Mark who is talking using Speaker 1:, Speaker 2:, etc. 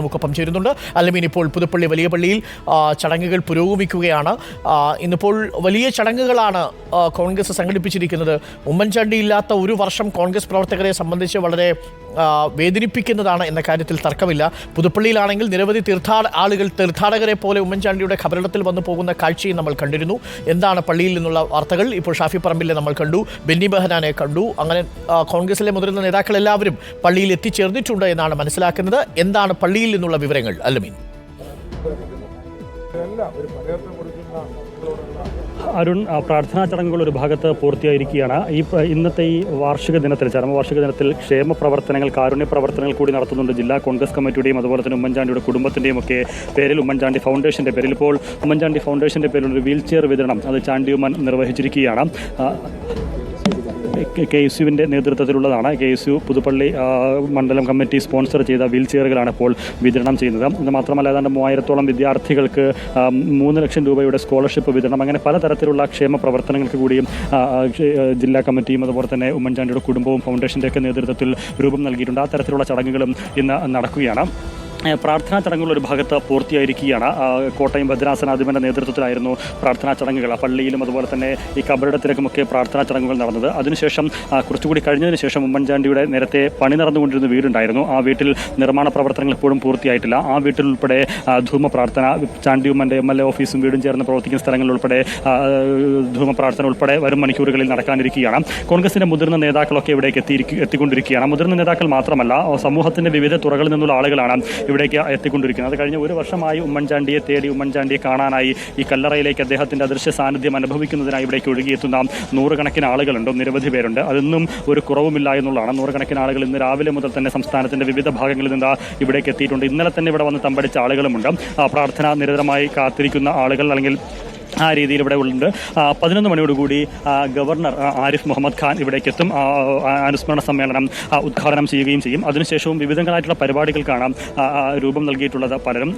Speaker 1: നമുക്കൊപ്പം ചേരുന്നുണ്ട്. അല്ലമീൻ, ഇപ്പോൾ പുതുപ്പള്ളി വലിയ പള്ളിയിൽ ചടങ്ങുകൾ പുരോഗമിക്കുകയാണ്. ഇന്നിപ്പോൾ വലിയ ചടങ്ങുകളാണ് കോൺഗ്രസ് സംഘടിപ്പിച്ചിരിക്കുന്നത്. ഉമ്മൻചാണ്ടി ഇല്ലാത്ത ഒരു വർഷം കോൺഗ്രസ് പ്രവർത്തകരെ സംബന്ധിച്ച് വളരെ വേദനിപ്പിക്കുന്നതാണ് എന്ന കാര്യത്തിൽ തർക്കമില്ല. പുതുപ്പള്ളിയിലാണെങ്കിൽ നിരവധി തീർത്ഥാടകരെ പോലെ ഉമ്മൻചാണ്ടിയുടെ ഖബറിടത്തിൽ വന്നു പോകുന്ന കാഴ്ചയും നമ്മൾ കണ്ടിരുന്നു. എന്താണ് പള്ളിയിൽ നിന്നുള്ള വാർത്തകൾ? ഇപ്പോൾ ഷാഫി പറമ്പിലെ നമ്മൾ കണ്ടു, ബെന്നി ബെഹനാനെ കണ്ടു. അങ്ങനെ കോൺഗ്രസിലെ മുതിർന്ന നേതാക്കൾ എല്ലാവരും പള്ളിയിൽ എത്തിച്ചേർന്നിട്ടുണ്ട് എന്നാണ് മനസ്സിലാക്കുന്നത്. എന്താണ് പള്ളിയിൽ നിന്നുള്ള വിവരങ്ങൾ? അല്ലമീൻ.
Speaker 2: അരുൺ, പ്രാർത്ഥനാ ചടങ്ങുകൾ ഒരു ഭാഗത്ത് പൂർത്തിയായിരിക്കുകയാണ്. ഇന്നത്തെ ഈ വാർഷിക ദിനത്തിൽ, ചരമവാർഷിക ദിനത്തിൽ ക്ഷേമ പ്രവർത്തനങ്ങൾ, കാരുണ്യ പ്രവർത്തനങ്ങൾ കൂടി നടത്തുന്നുണ്ട്. ജില്ലാ കോൺഗ്രസ് കമ്മിറ്റിയുടെയും അതുപോലെ തന്നെ ഉമ്മൻചാണ്ടിയുടെ കുടുംബത്തിൻ്റെയും ഒക്കെ പേരിൽ, ഉമ്മൻചാണ്ടി ഫൗണ്ടേഷൻ്റെ പേരിൽ, ഇപ്പോൾ ഉമ്മൻചാണ്ടി ഫൗണ്ടേഷൻ്റെ പേരിലൊരു വീൽ ചെയർ വിതരണം അത് ചാണ്ടി ഉമ്മൻ നിർവഹിച്ചിരിക്കുകയാണ്. KSU നേതൃത്വത്തിലുള്ളതാണ്. KSU പുതുപ്പള്ളി മണ്ഡലം കമ്മിറ്റി സ്പോൺസർ ചെയ്ത വീൽ ചെയറുകളാണ് ഇപ്പോൾ വിതരണം ചെയ്യുന്നത്. ഇത് മാത്രമല്ല, ഏതാണ്ട് 3000-ഓളം വിദ്യാർത്ഥികൾക്ക് 3 ലക്ഷം രൂപയുടെ സ്കോളർഷിപ്പ് വിതരണം, അങ്ങനെ പലതരത്തിലുള്ള ക്ഷേമ പ്രവർത്തനങ്ങൾക്ക് കൂടിയും ജില്ലാ കമ്മിറ്റിയും അതുപോലെ തന്നെ ഉമ്മൻചാണ്ടിയുടെ കുടുംബവും ഫൗണ്ടേഷൻ്റെയൊക്കെ നേതൃത്വത്തിൽ രൂപം നൽകിയിട്ടുണ്ട്. ആ തരത്തിലുള്ള ചടങ്ങുകളും ഇന്ന് നടക്കുകയാണ്. പ്രാർത്ഥനാ ചടങ്ങുകൾ ഒരു ഭാഗത്ത് പൂർത്തിയായിരിക്കുകയാണ്. കോട്ടയം ഭദ്രാസനാധിപൻ്റെ നേതൃത്വത്തിലായിരുന്നു പ്രാർത്ഥനാ ചടങ്ങുകൾ. പള്ളിയിലും അതുപോലെ തന്നെ ഈ ഖബറിടത്തിലേക്കുമൊക്കെ പ്രാർത്ഥനാ ചടങ്ങുകൾ നടന്നത്. അതിനുശേഷം കുറച്ചുകൂടി കഴിഞ്ഞതിന് ശേഷം ഉമ്മൻചാണ്ടിയുടെ നേരത്തെ പണി നടന്നുകൊണ്ടിരുന്ന വീടുണ്ടായിരുന്നു. ആ വീട്ടിൽ നിർമ്മാണ പ്രവർത്തനങ്ങൾ ഇപ്പോഴും പൂർത്തിയായിട്ടില്ല. ആ വീട്ടിൽ ഉൾപ്പെടെ ധൂമ പ്രാർത്ഥന, ചാണ്ടി ഉമ്മൻ്റെ MLA ഓഫീസും വീടും ചേർന്ന് പ്രവർത്തിക്കുന്ന സ്ഥലങ്ങളിൽ ഉൾപ്പെടെ ധൂമ പ്രാർത്ഥന ഉൾപ്പെടെ വരും മണിക്കൂറുകളിൽ നടക്കാനിരിക്കുകയാണ്. കോൺഗ്രസിൻ്റെ മുതിർന്ന നേതാക്കളൊക്കെ ഇവിടേക്ക് എത്തിക്കൊണ്ടിരിക്കുകയാണ്. മുതിർന്ന നേതാക്കൾ മാത്രമല്ല, സമൂഹത്തിൻ്റെ വിവിധ തുറകളിൽ നിന്നുള്ള ആളുകളാണ് ഇവിടേക്ക് എത്തിക്കൊണ്ടിരിക്കുന്നത്. അത് കഴിഞ്ഞ 1 വർഷമായി ഉമ്മൻചാണ്ടിയെ തേടി, ഉമ്മൻചാണ്ടിയെ കാണാനായി ഈ കല്ലറയിലേക്ക് അദ്ദേഹത്തിൻ്റെ അദൃശ്യ സാന്നിധ്യം അനുഭവിക്കുന്നതിനായി ഇവിടേക്ക് ഒഴുകിയെത്തുന്ന 100 കണക്കിന് ആളുകളുണ്ട്, നിരവധി പേരുണ്ട്. അതൊന്നും ഒരു കുറവുമില്ല എന്നുള്ളതാണ്. 100 കണക്കിന് ആളുകൾ ഇന്ന് രാവിലെ മുതൽ തന്നെ സംസ്ഥാനത്തിൻ്റെ വിവിധ ഭാഗങ്ങളിൽ നിന്ന് ഇവിടേക്ക് എത്തിയിട്ടുണ്ട്. ഇന്നലെ തന്നെ ഇവിടെ വന്ന് തമ്പടിച്ച ആളുകളുമുണ്ട്. പ്രാർത്ഥന നിരന്തരമായി കാത്തിരിക്കുന്ന ആളുകൾ അല്ലെങ്കിൽ ആ രീതിയിൽ ഇവിടെ ഉണ്ട്. 11 മണിയോടുകൂടി ഗവർണർ ആരിഫ് മുഹമ്മദ് ഖാൻ ഇവിടേക്ക് എത്തും. അനുസ്മരണ സമ്മേളനം ഉദ്ഘാടനം ചെയ്യുകയും ചെയ്യും. അതിനുശേഷവും വിവിധങ്ങളായിട്ടുള്ള പരിപാടികൾക്കാണ് രൂപം നൽകിയിട്ടുള്ളത് പലരും.